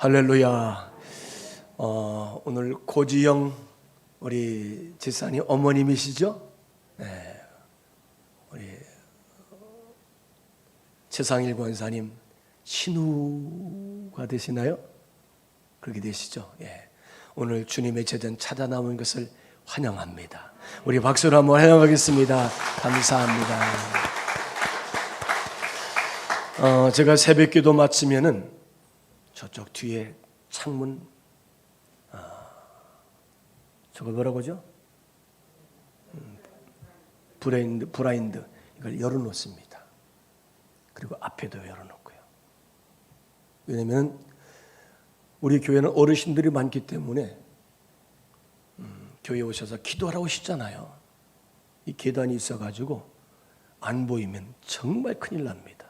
할렐루야. 오늘 고지영 우리 집사님 어머님이시죠? 네. 우리 최상일 권사님 신우가 되시나요? 그렇게 되시죠? 예. 오늘 주님의 제전 찾아 나온 것을 환영합니다. 우리 박수로 한번 환영하겠습니다. 감사합니다. 제가 새벽기도 마치면은 저쪽 뒤에 창문, 저거 뭐라고 하죠? 브라인드 이걸 열어놓습니다. 그리고 앞에도 열어놓고요. 왜냐하면 우리 교회는 어르신들이 많기 때문에 교회에 오셔서 기도하라고 하시잖아요. 이 계단이 있어가지고 안 보이면 정말 큰일 납니다.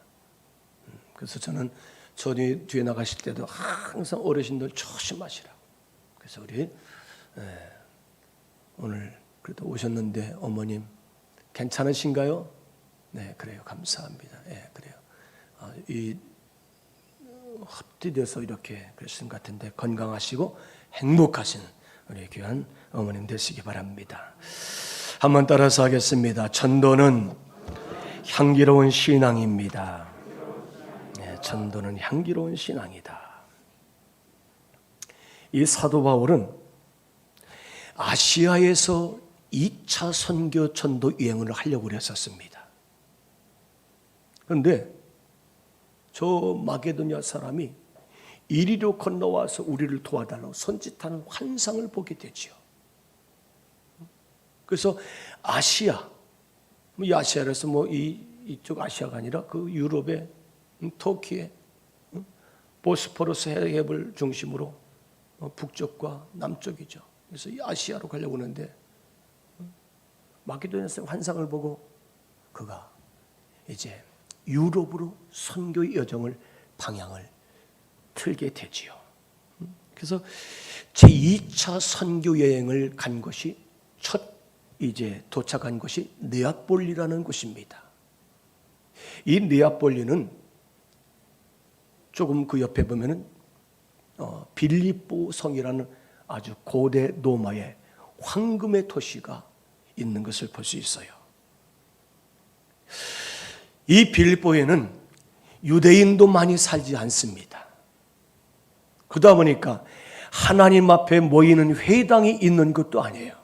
그래서 저는 저 뒤에 나가실 때도 항상 어르신들 조심하시라고. 그래서 우리 오늘 그래도 오셨는데 어머님 괜찮으신가요? 네, 그래요. 감사합니다. 예, 그래요. 이 흡디뎌서 이렇게 그러신 것 같은데 건강하시고 행복하신 우리 귀한 어머님 되시기 바랍니다. 한번 따라서 하겠습니다. 전도는 향기로운 신앙입니다. 전도는 향기로운 신앙이다. 이 사도 바울은 아시아에서 2차 선교 전도 여행을 하려고 했었습니다. 그런데 저 마게도냐 사람이 이리로 건너와서 우리를 도와달라고 손짓하는 환상을 보게 되지요. 그래서 아시아, 이 아시아에서 이쪽 아시아가 아니라 그 유럽의 터키의 보스포러스 해협을 중심으로 북쪽과 남쪽이죠. 그래서 이 아시아로 가려고 하는데 마게도냐에서 환상을 보고 그가 이제 유럽으로 선교 여정을 방향을 틀게 되지요. 그래서 제2차 선교 여행을 간 것이 이제 도착한 것이 네아폴리라는 곳입니다. 이 네아폴리는 조금 그 옆에 보면은 빌립보 성이라는 아주 고대 로마의 황금의 도시가 있는 것을 볼 수 있어요. 이 빌립보에는 유대인도 많이 살지 않습니다. 그러다 보니까 하나님 앞에 모이는 회당이 있는 것도 아니에요.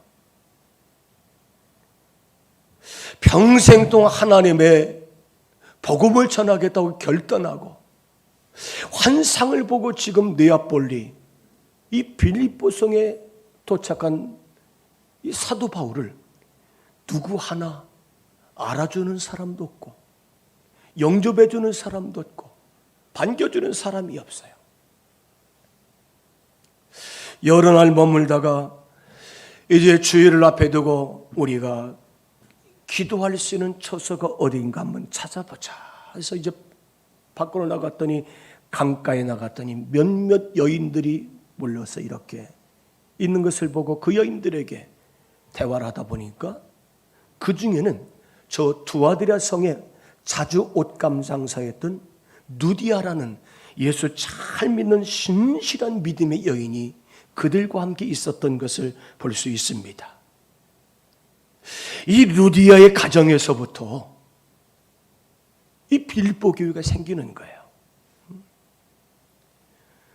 평생 동안 하나님의 복음을 전하겠다고 결단하고 환상을 보고 지금 네아폴리 이 빌립보 성에 도착한 이 사도 바울을 누구 하나 알아주는 사람도 없고 영접해주는 사람도 없고 반겨주는 사람이 없어요. 여러 날 머물다가 이제 주일을 앞에 두고 우리가 기도할 수 있는 처소가 어딘가 한번 찾아보자. 그래서 이제 밖으로 나갔더니 강가에 나갔더니 몇몇 여인들이 몰려서 이렇게 있는 것을 보고 그 여인들에게 대화를 하다 보니까 그 중에는 저 두아디라 성에 자주 옷감 장사했던 누디아라는 예수 잘 믿는 신실한 믿음의 여인이 그들과 함께 있었던 것을 볼 수 있습니다. 이 누디아의 가정에서부터 이 빌립보 교회가 생기는 거예요.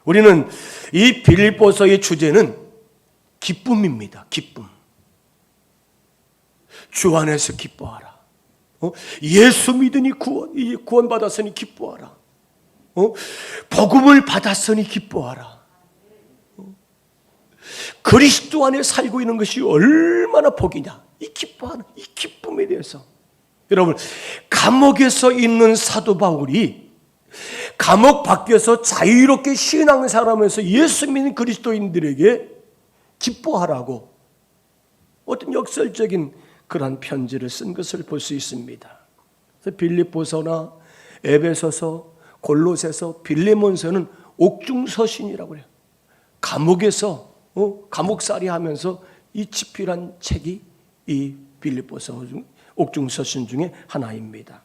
우리는 이 빌립보서의 주제는 기쁨입니다. 기쁨. 주 안에서 기뻐하라. 예수 믿으니 구원받았으니 기뻐하라. 복음을 받았으니 기뻐하라. 그리스도 안에 살고 있는 것이 얼마나 복이냐. 이 기뻐하는 이 기쁨에 대해서 여러분, 감옥에서 있는 사도 바울이 감옥 밖에서 자유롭게 신앙생활하면서 예수 믿는 그리스도인들에게 기뻐하라고 어떤 역설적인 그런 편지를 쓴 것을 볼 수 있습니다. 그래서 빌립보서나 에베소서, 골로새서, 빌레몬서는 옥중서신이라고 해요. 감옥에서 감옥살이 하면서 이 집필한 책이 이 빌립보서 옥중서신 중에 하나입니다.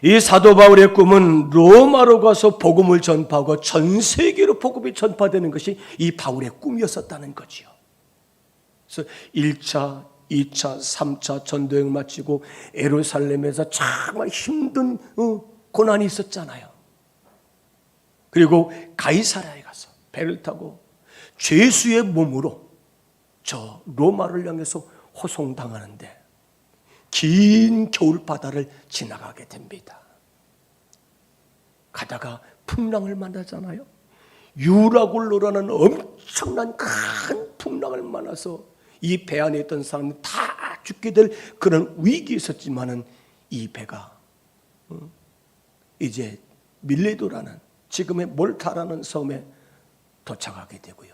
이 사도 바울의 꿈은 로마로 가서 복음을 전파하고 전 세계로 복음이 전파되는 것이 이 바울의 꿈이었었다는 거지요. 그래서 1차, 2차, 3차 전도여행 마치고 예루살렘에서 정말 힘든 고난이 있었잖아요. 그리고 가이사랴에 가서 배를 타고 죄수의 몸으로 저 로마를 향해서 호송당하는데 긴 겨울바다를 지나가게 됩니다. 가다가 풍랑을 만나잖아요. 유라굴로라는 엄청난 큰 풍랑을 만나서 이 배 안에 있던 사람은 다 죽게 될 그런 위기에 있었지만은 이 배가 이제 밀레도라는 지금의 몰타라는 섬에 도착하게 되고요.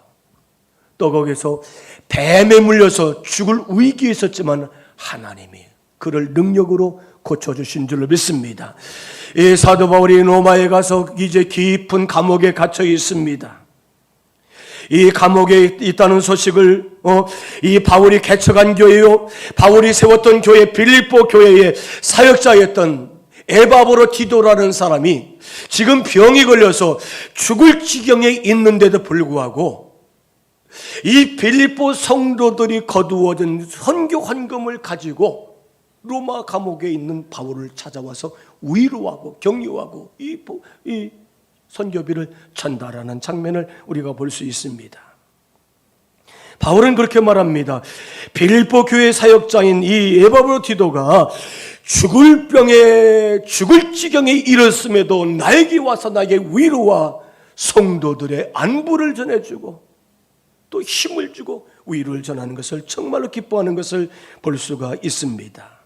또 거기서 뱀에 물려서 죽을 위기에 있었지만 하나님이 그를 능력으로 고쳐주신 줄로 믿습니다. 이 사도 바울이 로마에 가서 이제 깊은 감옥에 갇혀 있습니다. 이 감옥에 있다는 소식을 이 바울이 개척한 교회요, 바울이 세웠던 교회 빌립보 교회의 사역자였던 에바브로디도라는 사람이 지금 병이 걸려서 죽을 지경에 있는데도 불구하고 이 빌립보 성도들이 거두어진 선교 헌금을 가지고 로마 감옥에 있는 바울을 찾아와서 위로하고 격려하고 이 선교비를 전달하는 장면을 우리가 볼 수 있습니다. 바울은 그렇게 말합니다. 빌립보 교회 사역자인 이 에바브로디도가 죽을 지경에 이르렀음에도 나에게 와서 나에게 위로와 성도들의 안부를 전해주고 또 힘을 주고 위로를 전하는 것을 정말로 기뻐하는 것을 볼 수가 있습니다.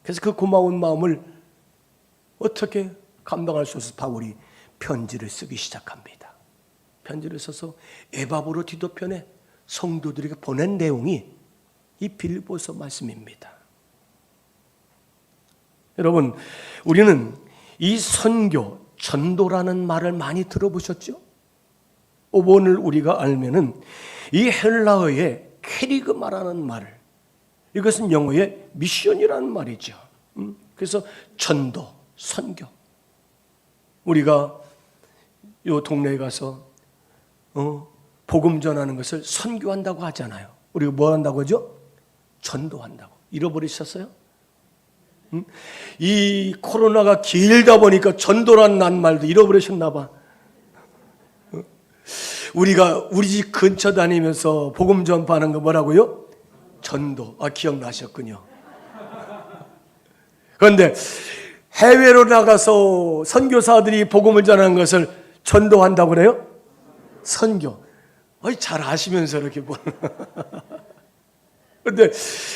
그래서 그 고마운 마음을 어떻게 감당할 수 없어서 바울이 편지를 쓰기 시작합니다. 편지를 써서 에바브로디도 편에 성도들에게 보낸 내용이 이 빌립보서 말씀입니다. 여러분, 우리는 이 선교, 전도라는 말을 많이 들어보셨죠? 오늘 우리가 알면은 이 헬라어의 캐리그마라는 말, 이것은 영어의 미션이라는 말이죠. 그래서 전도, 선교. 우리가 요 동네에 가서 복음 전하는 것을 선교한다고 하잖아요. 우리가 뭐 한다고 하죠? 전도한다고. 잃어버리셨어요? 이 코로나가 길다 보니까 전도란 말도 잃어버리셨나 봐. 우리가 우리 집 근처 다니면서 복음 전파하는 거 뭐라고요? 전도. 기억나셨군요. 그런데 해외로 나가서 선교사들이 복음을 전하는 것을 전도한다고 그래요? 선교. 잘 아시면서 이렇게 보는. 그런데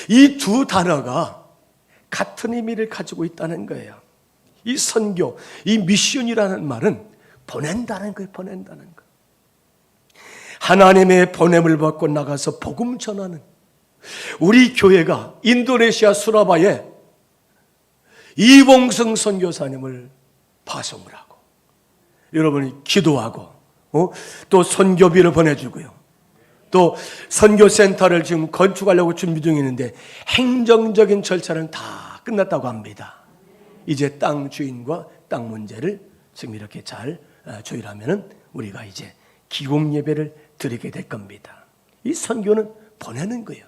이 두 단어가 같은 의미를 가지고 있다는 거예요. 이 선교, 이 미션이라는 말은 보낸다는 거예요. 보낸다는 거. 하나님의 보냄을 받고 나가서 복음 전하는 우리 교회가 인도네시아 수라바에 이봉승 선교사님을 파송을 하고 여러분이 기도하고 또 선교비를 보내주고요. 또 선교센터를 지금 건축하려고 준비 중에 있는데 행정적인 절차는 다 끝났다고 합니다. 이제 땅 주인과 땅 문제를 지금 이렇게 잘 조율하면은 우리가 이제 기공 예배를 드리게 될 겁니다. 이 선교는 보내는 거예요.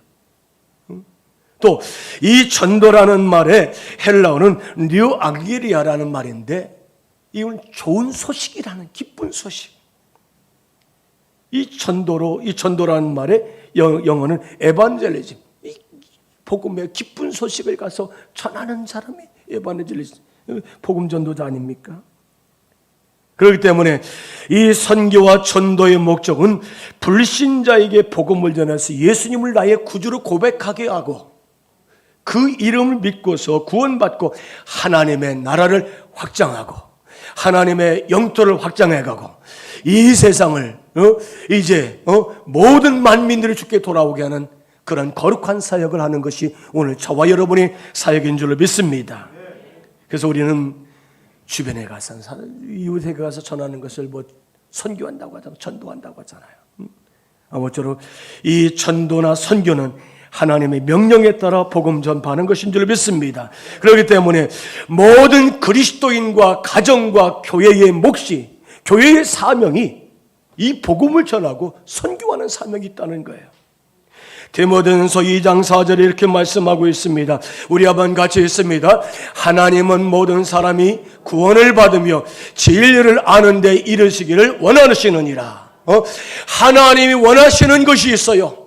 또 이 전도라는 말의 헬라어는 뉴앙게리아라는 말인데 이건 좋은 소식이라는 기쁜 소식. 이 전도라는 말의 영어는 에반젤리즘. 이 복음의 기쁜 소식을 가서 전하는 사람이 에반젤리즘, 복음 전도자 아닙니까? 그렇기 때문에 이 선교와 전도의 목적은 불신자에게 복음을 전해서 예수님을 나의 구주로 고백하게 하고 그 이름을 믿고서 구원받고 하나님의 나라를 확장하고 하나님의 영토를 확장해가고 이 세상을 이제 모든 만민들이 주께 돌아오게 하는 그런 거룩한 사역을 하는 것이 오늘 저와 여러분의 사역인 줄로 믿습니다. 그래서 우리는 주변에 가서 이웃에 가서 전하는 것을 뭐 선교한다고 하잖아요. 전도한다고 하잖아요. 아무쪼록 이 전도나 선교는 하나님의 명령에 따라 복음 전파하는 것인 줄 믿습니다. 그렇기 때문에 모든 그리스도인과 가정과 교회의 몫이, 교회의 사명이 이 복음을 전하고 선교하는 사명이 있다는 거예요. 디모데전서 2장 4절에 이렇게 말씀하고 있습니다. 우리 한번 같이 읽습니다. 하나님은 모든 사람이 구원을 받으며 진리를 아는 데 이르시기를 원하시느니라. 하나님이 원하시는 것이 있어요.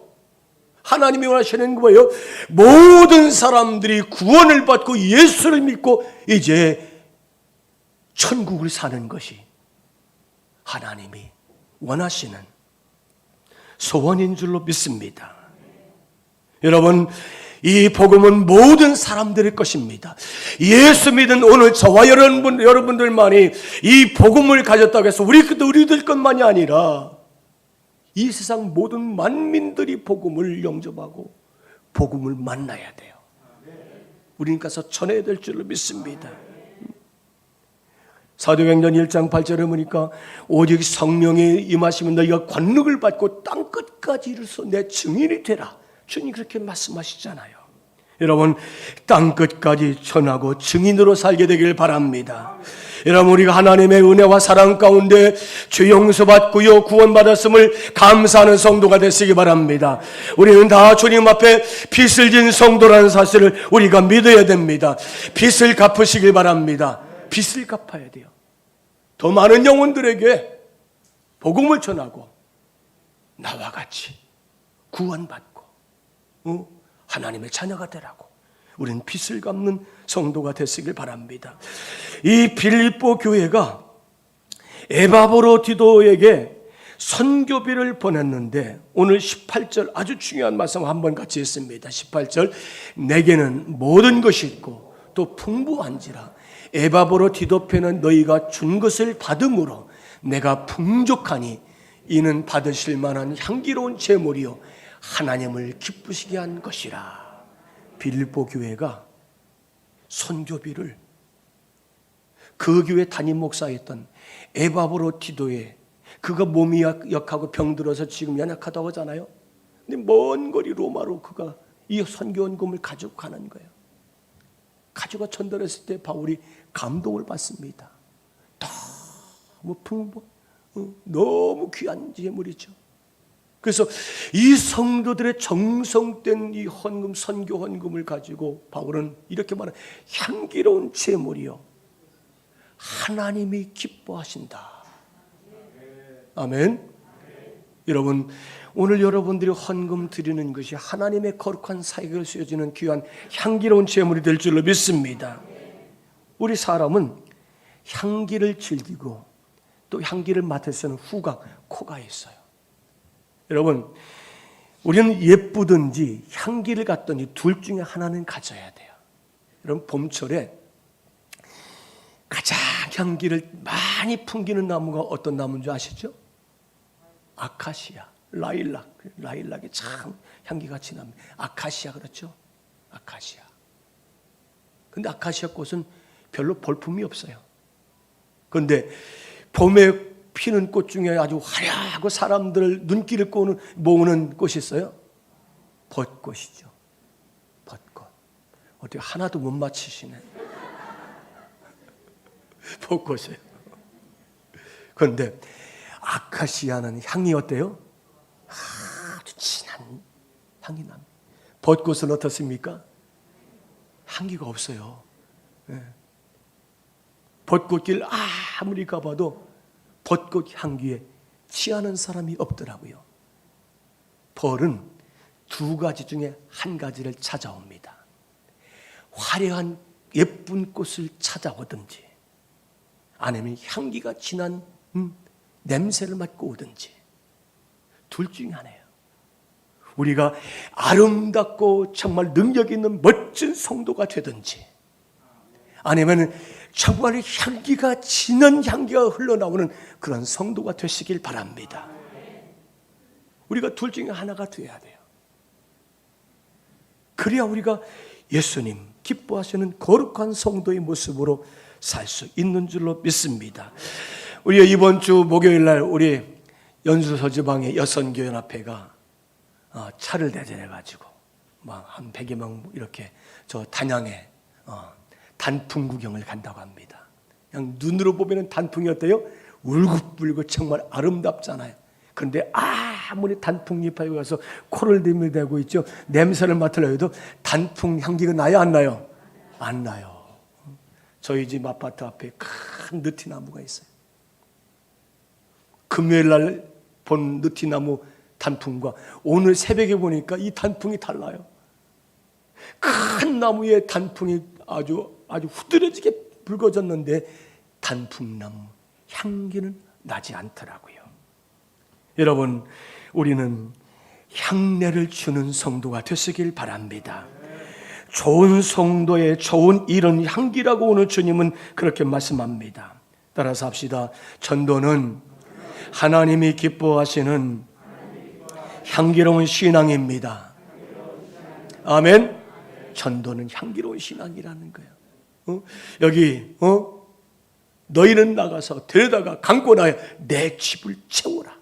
하나님이 원하시는 거예요. 모든 사람들이 구원을 받고 예수를 믿고 이제 천국을 사는 것이 하나님이 원하시는 소원인 줄로 믿습니다. 여러분, 이 복음은 모든 사람들의 것입니다. 예수 믿은 오늘 저와 여러분들만이 이 복음을 가졌다고 해서 우리들 것만이 아니라 이 세상 모든 만민들이 복음을 영접하고 복음을 만나야 돼요. 우리는 가서 전해야 될 줄로 믿습니다. 사도행전 1장 8절에 보니까 오직 성령이 임하시면 너희가 권능을 받고 땅 끝까지 이르러서 내 증인이 되라. 주님 그렇게 말씀하시잖아요. 여러분, 땅 끝까지 전하고 증인으로 살게 되길 바랍니다. 여러분, 우리가 하나님의 은혜와 사랑 가운데 죄 용서받고요 구원받았음을 감사하는 성도가 되시기 바랍니다. 우리는 다 주님 앞에 빚을 진 성도라는 사실을 우리가 믿어야 됩니다. 빚을 갚으시길 바랍니다. 빚을 갚아야 돼요. 더 많은 영혼들에게 복음을 전하고 나와 같이 구원받고 하나님의 자녀가 되라고 우리는 빚을 갚는 성도가 되시길 바랍니다. 이 빌립보 교회가 에바브로디도에게 선교비를 보냈는데 오늘 18절 아주 중요한 말씀 한번 같이 했습니다. 18절 내게는 모든 것이 있고 또 풍부한지라 에바브로디도편은 너희가 준 것을 받음으로 내가 풍족하니 이는 받으실 만한 향기로운 제물이요 하나님을 기쁘시게 한 것이라. 빌립보 교회가 선교비를 그 교회 담임 목사였던 에바브로디도에 그가 몸이 약하고 병들어서 지금 연약하다고 하잖아요. 근데 먼 거리 로마로 그가 이 선교원금을 가지고 가는 거예요. 가지고 전달했을 때 바울이 감동을 받습니다. 너무 귀한 제물이죠. 그래서 이 성도들의 정성된 이 헌금, 선교 헌금을 가지고 바울은 이렇게 말해요. 향기로운 제물이요 하나님이 기뻐하신다. 아멘. 여러분, 오늘 여러분들이 헌금 드리는 것이 하나님의 거룩한 사역을 쓰여지는 귀한 향기로운 제물이 될 줄로 믿습니다. 우리 사람은 향기를 즐기고 또 향기를 맡을 수 있는 후각, 코가 있어요. 여러분, 우리는 예쁘든지 향기를 갖든지 둘 중에 하나는 가져야 돼요. 여러분, 봄철에 가장 향기를 많이 풍기는 나무가 어떤 나무인 줄 아시죠? 아카시아, 라일락이 참 향기가 진합니다. 아카시아 그렇죠? 아카시아. 근데 아카시아 꽃은 별로 볼품이 없어요. 그런데 봄에 피는 꽃 중에 아주 화려하고 사람들을 눈길을 모으는 꽃이 있어요. 벚꽃이죠. 벚꽃. 어떻게 하나도 못 맞히시네. 벚꽃이에요. 그런데 아카시아는 향이 어때요? 아주 진한 향이 납니다. 벚꽃은 어떻습니까? 향기가 없어요. 네. 벚꽃길 아무리 가봐도 벚꽃 향기에 취하는 사람이 없더라고요. 벌은 두 가지 중에 한 가지를 찾아옵니다. 화려한 예쁜 꽃을 찾아오든지 아니면 향기가 진한 냄새를 맡고 오든지 둘 중에 하나예요. 우리가 아름답고 정말 능력 있는 멋진 성도가 되든지 아니면 정말 향기가 진한 향기가 흘러나오는 그런 성도가 되시길 바랍니다. 우리가 둘 중에 하나가 되어야 돼요. 그래야 우리가 예수님 기뻐하시는 거룩한 성도의 모습으로 살 수 있는 줄로 믿습니다. 우리가 이번 주 목요일 날 우리 연수서지방의 여선교연합회가 차를 대전해가지고 막 한 100여 명 이렇게 저 단양에 단풍 구경을 간다고 합니다. 그냥 눈으로 보면 단풍이 어때요? 울긋불긋 정말 아름답잖아요. 그런데 아무리 단풍 잎에 가서 코를 들이대고 있죠. 냄새를 맡으려 해도 단풍 향기가 나요, 안 나요? 안 나요. 저희 집 아파트 앞에 큰 느티나무가 있어요. 금요일 날 본 느티나무 단풍과 오늘 새벽에 보니까 이 단풍이 달라요. 큰 나무에 단풍이 아주 후드러지게 붉어졌는데 단풍나무 향기는 나지 않더라고요. 여러분, 우리는 향내를 주는 성도가 되시길 바랍니다. 좋은 성도의 좋은 일은 향기라고 오늘 주님은 그렇게 말씀합니다. 따라서 합시다. 전도는 하나님이 기뻐하시는 향기로운 신앙입니다. 아멘. 전도는 향기로운 신앙이라는 거예요. 여기 너희는 나가서 데려다가 감고 나야 내 집을 채우라.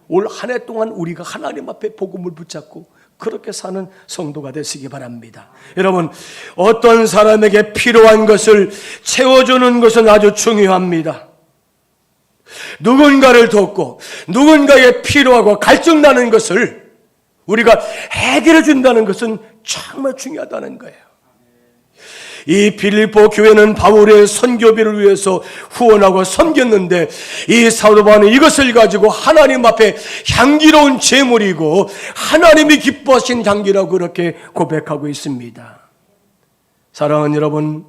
올 한 해 동안 우리가 하나님 앞에 복음을 붙잡고 그렇게 사는 성도가 되시기 바랍니다. 여러분, 어떤 사람에게 필요한 것을 채워주는 것은 아주 중요합니다. 누군가를 돕고 누군가의 필요하고 갈증나는 것을 우리가 해결해 준다는 것은 정말 중요하다는 거예요. 이 빌립보 교회는 바울의 선교비를 위해서 후원하고 섬겼는데 이 사도 바울은 이것을 가지고 하나님 앞에 향기로운 제물이고 하나님이 기뻐하신 향기라고 그렇게 고백하고 있습니다. 사랑하는 여러분,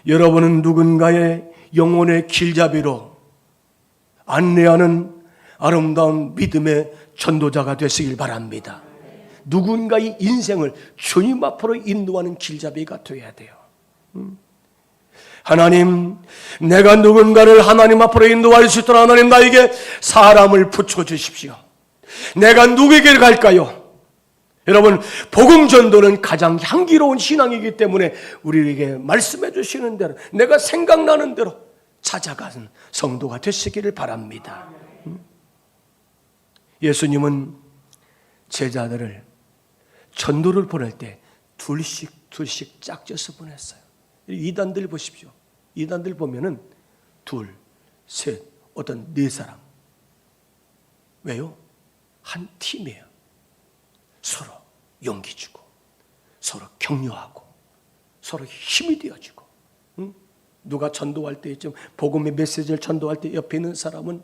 여러분은 누군가의 영혼의 길잡이로 안내하는 아름다운 믿음의 전도자가 되시길 바랍니다. 누군가의 인생을 주님 앞으로 인도하는 길잡이가 되어야 돼요. 하나님, 내가 누군가를 하나님 앞으로 인도할 수 있도록 하나님 나에게 사람을 붙여주십시오. 내가 누구에게 갈까요? 여러분, 복음 전도는 가장 향기로운 신앙이기 때문에 우리에게 말씀해 주시는 대로 내가 생각나는 대로 찾아가는 성도가 되시기를 바랍니다. 예수님은 제자들을 전도를 보낼 때 둘씩 짝져서 보냈어요. 이단들 보십시오. 이단들 보면은 둘, 셋, 어떤 네 사람. 왜요? 한 팀이에요. 서로 용기 주고, 서로 격려하고, 서로 힘이 되어주고. 누가 전도할 때, 좀 복음의 메시지를 전도할 때 옆에 있는 사람은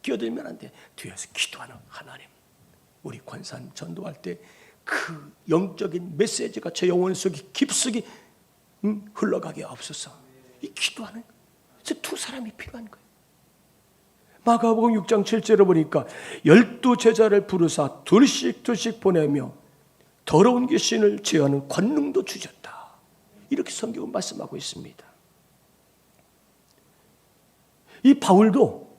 끼어들면 안 돼. 뒤에서 기도하는 하나님. 우리 권사님 전도할 때 그 영적인 메시지가 제 영혼 속에 깊숙이 흘러가게 없어서 이 기도하는 두 사람이 필요한 거예요. 마가복음 6장 7절에 보니까 12제자를 부르사 둘씩 보내며 더러운 귀신을 제어하는 권능도 주셨다. 이렇게 성경은 말씀하고 있습니다. 이 바울도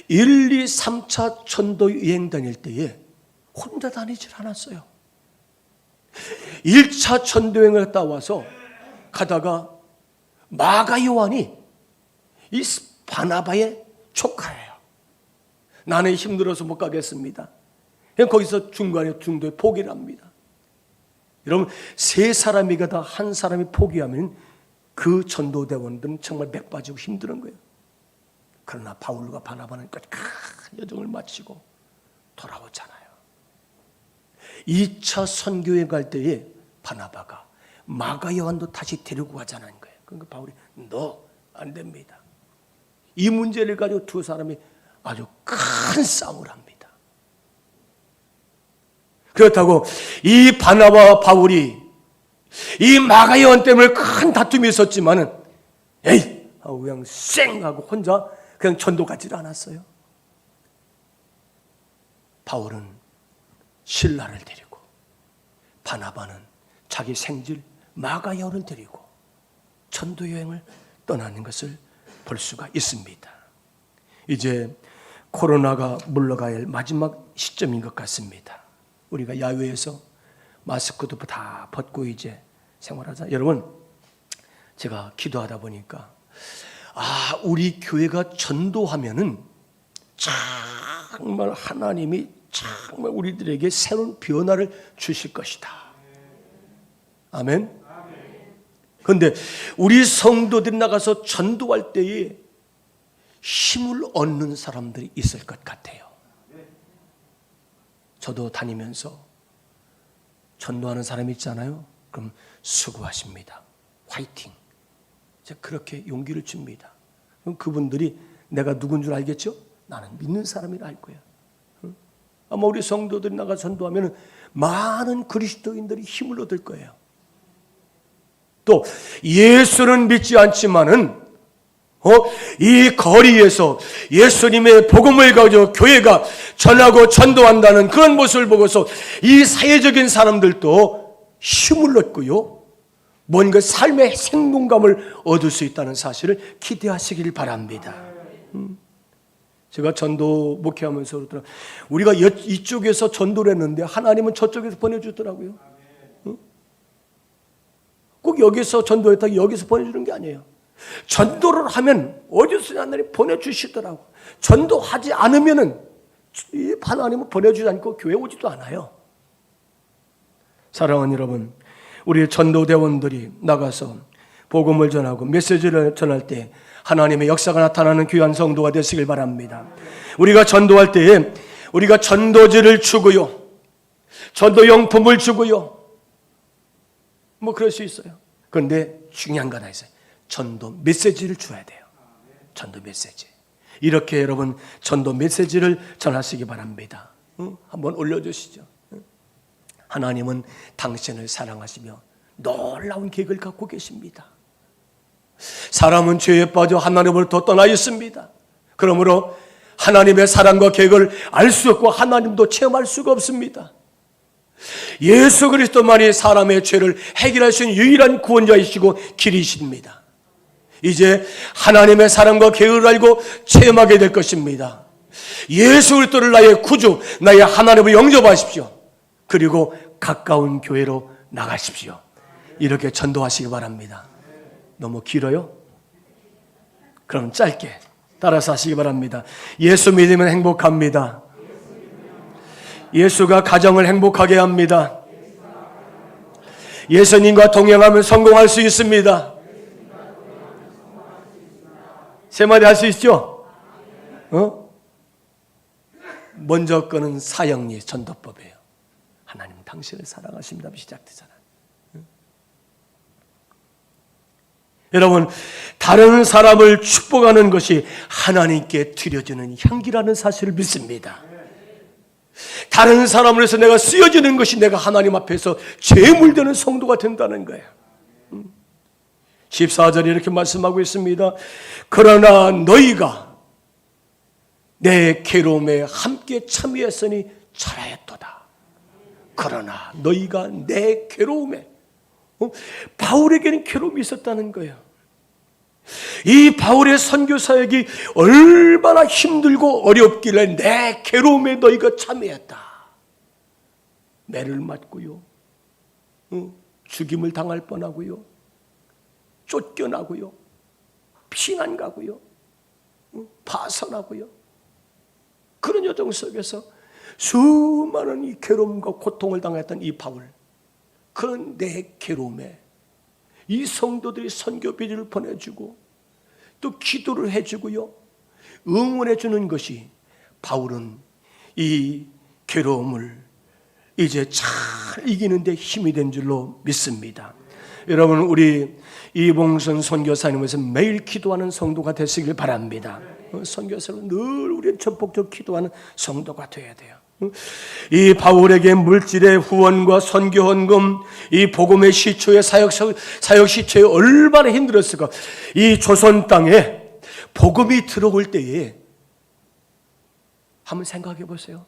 1, 2, 3차 전도 여행 다닐 때에 혼자 다니질 않았어요. 1차 전도여행을 갔다 와서 가다가 마가 요한이 이 바나바의 조카예요. 나는 힘들어서 못 가겠습니다. 거기서 중도에 포기를 합니다. 여러분, 세 사람이 가다 한 사람이 포기하면 그 전도대원들은 정말 맥 빠지고 힘든 거예요. 그러나 바울과 바나바는 큰 여정을 마치고 돌아오잖아요. 2차 선교에 갈 때에 바나바가 마가 요한도 다시 데리고 가자는 거예요. 그러니까 바울이 너 안 됩니다. 이 문제를 가지고 두 사람이 아주 큰 싸움을 합니다. 그렇다고 이 바나바와 바울이 이 마가 요한 때문에 큰 다툼이 있었지만은 에이 하고 그냥 쌩 하고 혼자 그냥 전도 가지를 않았어요. 바울은 신라를 데리고 바나바는 자기 생질 마가 요한을 데리고 전도 여행을 떠나는 것을 볼 수가 있습니다. 이제 코로나가 물러가야 할 마지막 시점인 것 같습니다. 우리가 야외에서 마스크도 다 벗고 이제 생활하자. 여러분, 제가 기도하다 보니까 우리 교회가 전도하면은 정말 하나님이 정말 우리들에게 새로운 변화를 주실 것이다. 아멘. 그런데 우리 성도들이 나가서 전도할 때에 힘을 얻는 사람들이 있을 것 같아요. 저도 다니면서 전도하는 사람이 있잖아요. 그럼 수고하십니다. 화이팅. 그렇게 용기를 줍니다. 그럼 그분들이 내가 누군 줄 알겠죠? 나는 믿는 사람이라 알 거야. 아마 우리 성도들이 나가 전도하면 많은 그리스도인들이 힘을 얻을 거예요. 또 예수는 믿지 않지만은 이 거리에서 예수님의 복음을 가지고 교회가 전하고 전도한다는 그런 모습을 보고서 이 사회적인 사람들도 힘을 얻고요. 뭔가 삶의 생동감을 얻을 수 있다는 사실을 기대하시길 바랍니다. 제가 전도 목회하면서 그러더라고요. 우리가 이쪽에서 전도를 했는데 하나님은 저쪽에서 보내주더라고요. 꼭 여기서 전도했다고 여기서 보내주는 게 아니에요. 전도를 하면 어디서 하나님 보내주시더라고. 전도하지 않으면은 하나님은 보내주지 않고 교회 오지도 않아요. 사랑하는 여러분, 우리 전도대원들이 나가서 복음을 전하고 메시지를 전할 때 하나님의 역사가 나타나는 귀한 성도가 되시길 바랍니다. 우리가 전도할 때에 우리가 전도지를 주고요, 전도용품을 주고요, 뭐 그럴 수 있어요. 그런데 중요한 거 하나 있어요. 전도 메시지를 줘야 돼요. 전도 메시지. 이렇게 여러분 전도 메시지를 전하시기 바랍니다. 한번 올려주시죠. 하나님은 당신을 사랑하시며 놀라운 계획을 갖고 계십니다. 사람은 죄에 빠져 하나님으로부터 떠나 있습니다. 그러므로 하나님의 사랑과 계획을 알 수 없고 하나님도 체험할 수가 없습니다. 예수 그리스도만이 사람의 죄를 해결할 수 있는 유일한 구원자이시고 길이십니다. 이제 하나님의 사랑과 계획을 알고 체험하게 될 것입니다. 예수 그리스도를 나의 구주, 나의 하나님을 영접하십시오. 그리고 가까운 교회로 나가십시오. 이렇게 전도하시기 바랍니다. 너무 길어요? 그럼 짧게 따라서 하시기 바랍니다. 예수 믿으면 행복합니다. 예수가 가정을 행복하게 합니다. 예수님과 동행하면 성공할 수 있습니다. 세 마디 할 수 있죠? 먼저 거는 사형리 전도법이에요. 하나님 당신을 사랑하십니다. 시작되잖아요. 여러분, 다른 사람을 축복하는 것이 하나님께 드려지는 향기라는 사실을 믿습니다. 다른 사람을 위해서 내가 쓰여지는 것이 내가 하나님 앞에서 제물되는 성도가 된다는 거예요. 14절에 이렇게 말씀하고 있습니다. 그러나 너희가 내 괴로움에 함께 참여했으니 잘하였도다. 그러나 너희가 내 괴로움에, 바울에게는 괴로움이 있었다는 거예요. 이 바울의 선교 사역이 얼마나 힘들고 어렵길래 내 괴로움에 너희가 참여했다. 매를 맞고요, 죽임을 당할 뻔하고요, 쫓겨나고요, 피난 가고요, 파선하고요. 그런 여정 속에서 수많은 이 괴로움과 고통을 당했던 이 바울, 그런 내 괴로움에 이 성도들이 선교 비리를 보내주고 또 기도를 해주고요, 응원해 주는 것이 바울은 이 괴로움을 이제 잘 이기는 데 힘이 된 줄로 믿습니다. 여러분, 우리 이봉선 선교사님에서 매일 기도하는 성도가 되시길 바랍니다. 선교사는 늘 우리는 전폭적으로 기도하는 성도가 되어야 돼요. 이 바울에게 물질의 후원과 선교 헌금, 이 복음의 시초의 사역 시초에 얼마나 힘들었을까. 이 조선 땅에 복음이 들어올 때에 한번 생각해 보세요.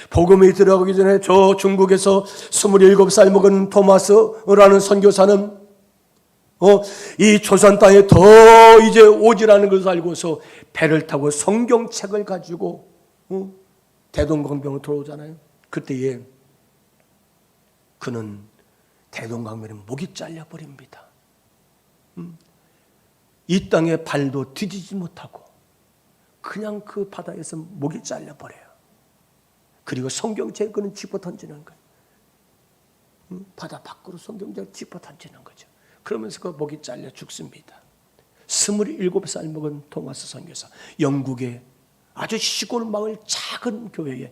복음이 들어가기 전에 저 중국에서 27살 먹은 토마스라는 선교사는 이 조선 땅에 더 이제 오지라는 것을 알고서 배를 타고 성경책을 가지고 대동강변으로 들어오잖아요. 그때에 그는 대동강변에 목이 잘려버립니다. 이 땅에 발도 디디지 못하고 그냥 그 바다에서 목이 잘려버려요. 그리고 성경책 그는 집어 던지는 거예요. 바다 밖으로 성경자가 집어던지는 거죠. 그러면서 그 목이 잘려 죽습니다. 27살 먹은 토마스 선교사, 영국의 아주 시골 마을 작은 교회에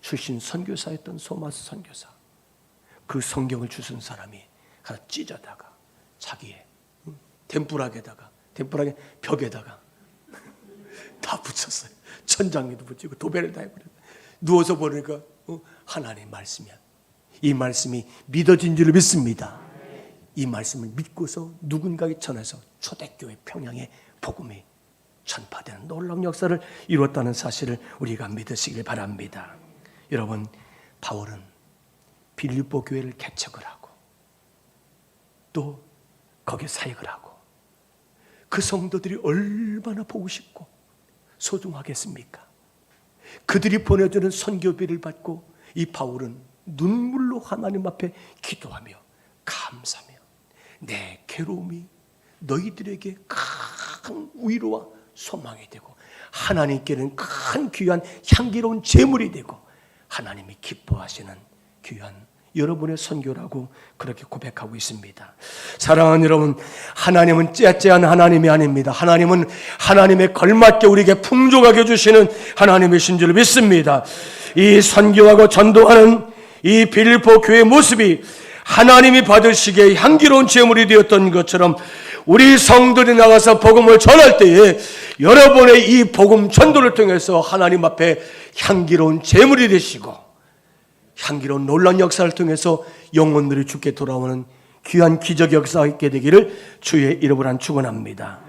출신 선교사였던 토마스 선교사, 그 성경을 주신 사람이 하나 찢어다가 자기의 덴뿌락에다가 벽에다가 다 붙였어요. 천장에도 붙이고 도배를 다 해버렸어요. 누워서 보니까 하나님의 말씀이야. 이 말씀이 믿어진 줄을 믿습니다. 이 말씀을 믿고서 누군가에 전해서 초대교회 평양의 복음이 전파되는 놀라운 역사를 이루었다는 사실을 우리가 믿으시길 바랍니다. 여러분, 바울은 빌립보 교회를 개척을 하고 또 거기에 사역을 하고 그 성도들이 얼마나 보고 싶고 소중하겠습니까? 그들이 보내주는 선교비를 받고 이 바울은 눈물로 하나님 앞에 기도하며 감사하며 내 괴로움이 너희들에게 큰 위로와 소망이 되고 하나님께는 큰 귀한 향기로운 제물이 되고 하나님이 기뻐하시는 귀한 여러분의 선교라고 그렇게 고백하고 있습니다. 사랑하는 여러분, 하나님은 째째한 하나님이 아닙니다. 하나님은 하나님의 걸맞게 우리에게 풍족하게 주시는 하나님이신 줄 믿습니다. 이 선교하고 전도하는 이 빌립보 교회의 모습이 하나님이 받으시기에 향기로운 제물이 되었던 것처럼 우리 성도들이 나가서 복음을 전할 때에 여러분의 이 복음 전도를 통해서 하나님 앞에 향기로운 제물이 되시고 향기로운 놀라운 역사를 통해서 영혼들이 주께 돌아오는 귀한 기적 역사가 있게 되기를 주의 이름으로 축원합니다.